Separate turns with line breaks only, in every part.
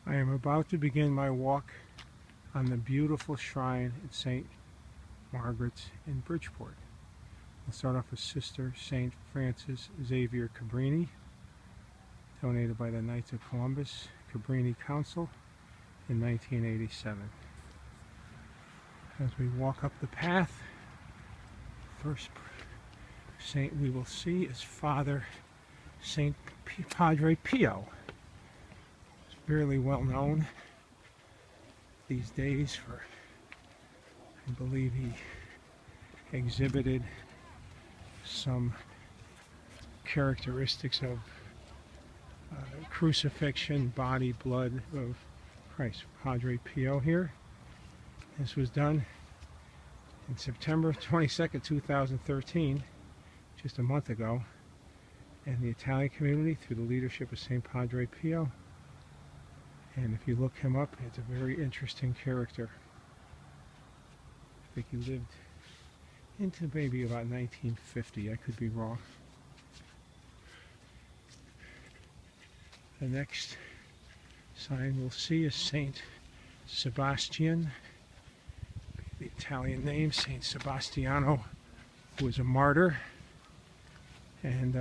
I am about to begin my walk on the beautiful shrine at St. Margaret's in Bridgeport. I'll start off with Sister St. Francis Xavier Cabrini, donated by the Knights of Columbus Cabrini Council in 1987. As we walk up the path, first saint we will see is Father Saint Padre Pio. He's fairly well known these days for, I believe he exhibited some characteristics of crucifixion, body, blood of Christ. Padre Pio here. This was done in September 22nd, 2013, just a month ago, in the Italian community through the leadership of St. Padre Pio. And if you look him up, it's a very interesting character. I think he lived into maybe about 1950. I could be wrong. The next sign we'll see is Saint Sebastian. The Italian name, Saint Sebastiano, who was a martyr. And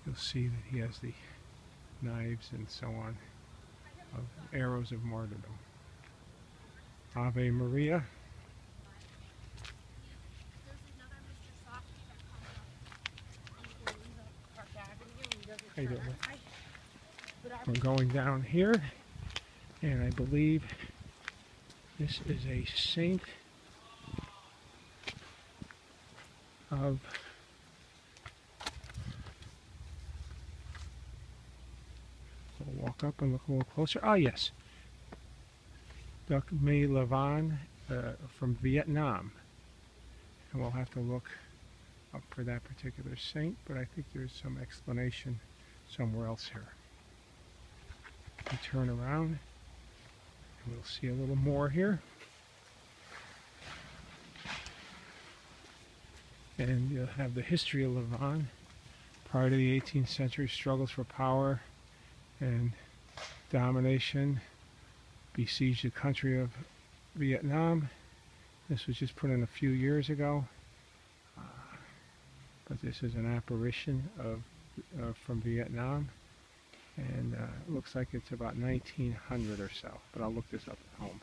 you'll see that he has the knives and so on of arrows of martyrdom. Ave Maria. How you doing? We're going down here, and I believe this is a saint of we'll walk up and look a little closer. Ah, yes. Duc Mai Lavan from Vietnam. And we'll have to look up for that particular saint, but I think there's some explanation somewhere else here. We turn around and we'll see a little more here. And you'll have the history of Lavan prior to the 18th century struggles for power and domination, besieged the country of Vietnam. This was just put in a few years ago, but this is an apparition of from Vietnam, and it looks like it's about 1900 or so, but I'll look this up at home.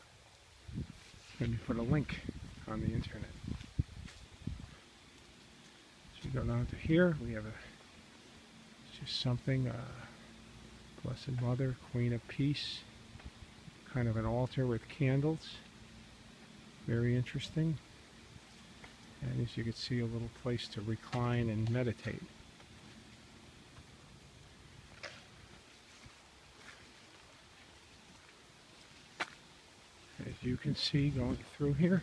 Maybe put a link on the internet. So we go down to here, we have just something, Blessed Mother, Queen of Peace, kind of an altar with candles, very interesting. And as you can see, a little place to recline and meditate. As you can see, going through here,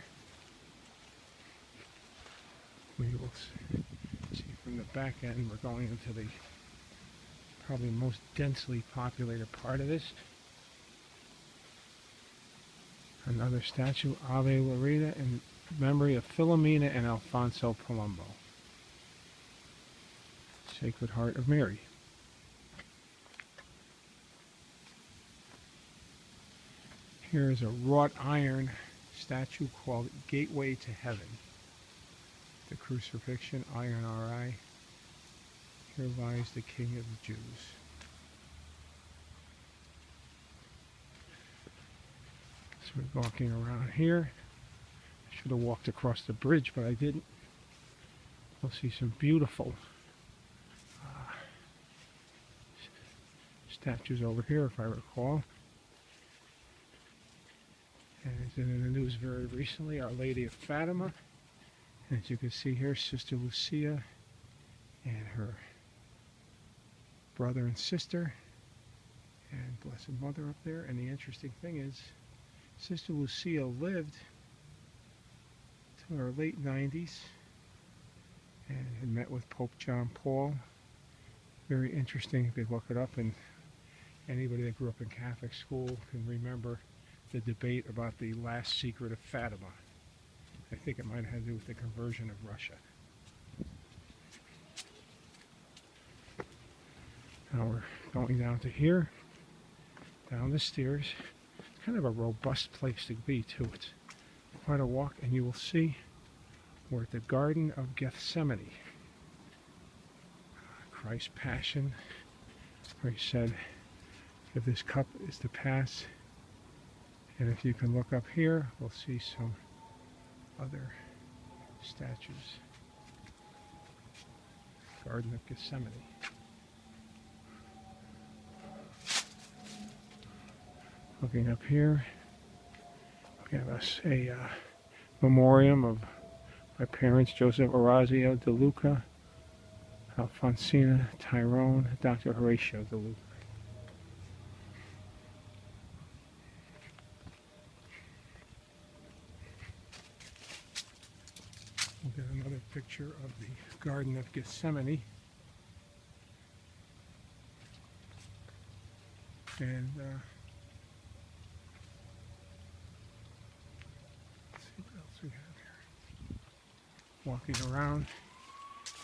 we will see from the back end, we're going into the probably most densely populated part of this. Another statue, Ave Loretta, in memory of Philomena and Alfonso Palumbo. Sacred Heart of Mary. Here is a wrought iron statue called Gateway to Heaven. The crucifixion, iron RI. Here lies the King of the Jews. So we're walking around here. I should have walked across the bridge, but I didn't. We'll see some beautiful statues over here, if I recall. And it's in the news very recently, Our Lady of Fatima. And as you can see here, Sister Lucia and her brother and sister, and Blessed Mother up there. And the interesting thing is, Sister Lucia lived till her late 90s and had met with Pope John Paul. Very interesting if you look it up, and anybody that grew up in Catholic school can remember the debate about the last secret of Fatima. I think it might have had to do with the conversion of Russia. Now we're going down to here. down the stairs. It's kind of a robust place to be too. It's quite a walk, and you will see we're at the Garden of Gethsemane. Christ's Passion, where he said, if this cup is to pass, and if you can look up here, we'll see some other statues. Garden of Gethsemane. Looking up here, we have a memoriam of my parents, Joseph Orazio De Luca, Alfonsina Tyrone, Dr. Horatio De Luca. We'll get another picture of the Garden of Gethsemane. And let's see what else we have here. Walking around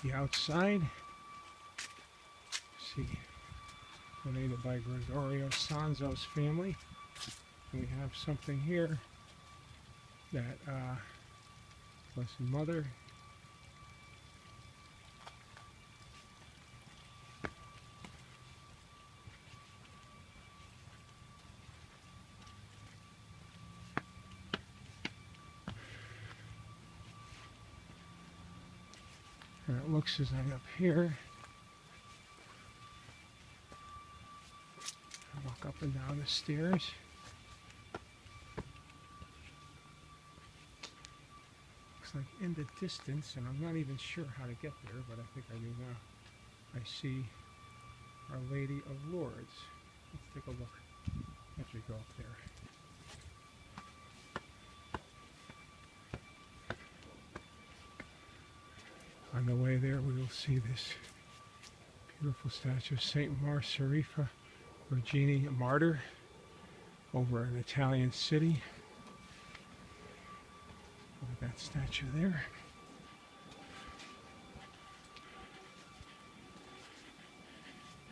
the outside, see, donated by Gregorio Sanzo's family. And we have something here that Blessed Mother and it looks as I'm up here. I walk up and down the stairs. Looks like in the distance, and I'm not even sure how to get there, but I think I do now. I see Our Lady of Lourdes. Let's take a look as we go up there. On the way there, we will see this beautiful statue of Saint Margherita Vergine Martyr over an Italian city. Look at that statue there.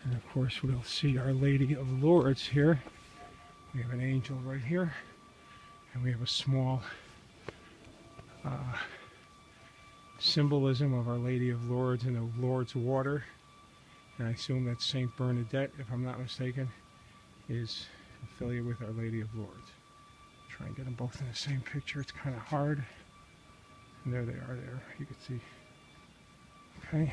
And of course, we'll see Our Lady of Lourdes here. We have an angel right here, and we have a small symbolism of Our Lady of Lourdes and the Lourdes water. And I assume that Saint Bernadette, if I'm not mistaken, is affiliated with Our Lady of Lourdes. Try and get them both in the same picture. It's kind of hard. And there they are there. You can see. Okay.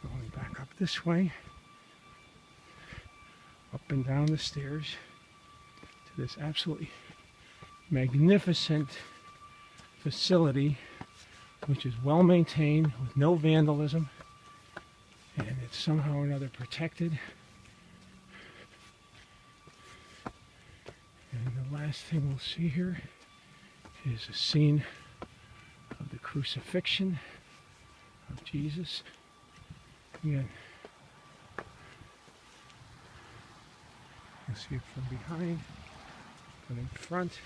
We're going back up this way. Up and down the stairs to this absolutely magnificent facility, which is well maintained with no vandalism, and it's somehow or another protected. And the last thing we'll see here is a scene of the crucifixion of Jesus. Again, you'll see it from behind, but in front,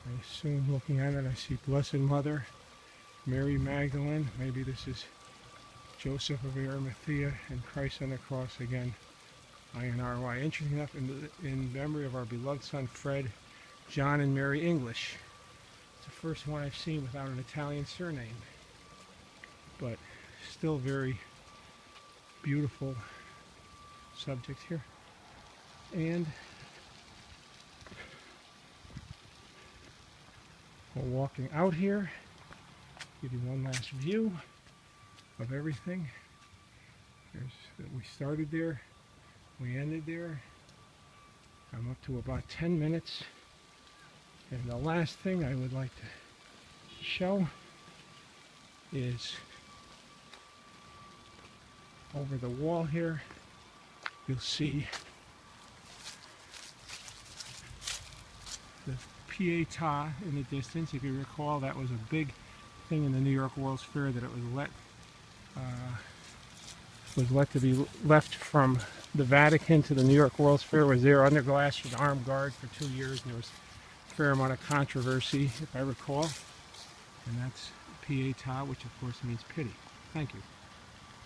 I assume looking at it, I see Blessed Mother, Mary Magdalene. Maybe this is Joseph of Arimathea and Christ on the cross again. INRY. Interesting enough, in memory of our beloved son Fred, John, and Mary English. It's the first one I've seen without an Italian surname, but still very beautiful subject here. And we're walking out here, give you one last view of everything. We started there, we ended there. I'm up to about 10 minutes. And the last thing I would like to show is over the wall here, you'll see the Pietà in the distance. If you recall, that was a big thing in the New York World's Fair, that it was let to be left from the Vatican to the New York World's Fair. Was there under glass with armed guard for 2 years, and there was a fair amount of controversy, if I recall. And that's Pietà, which of course means pity. Thank you.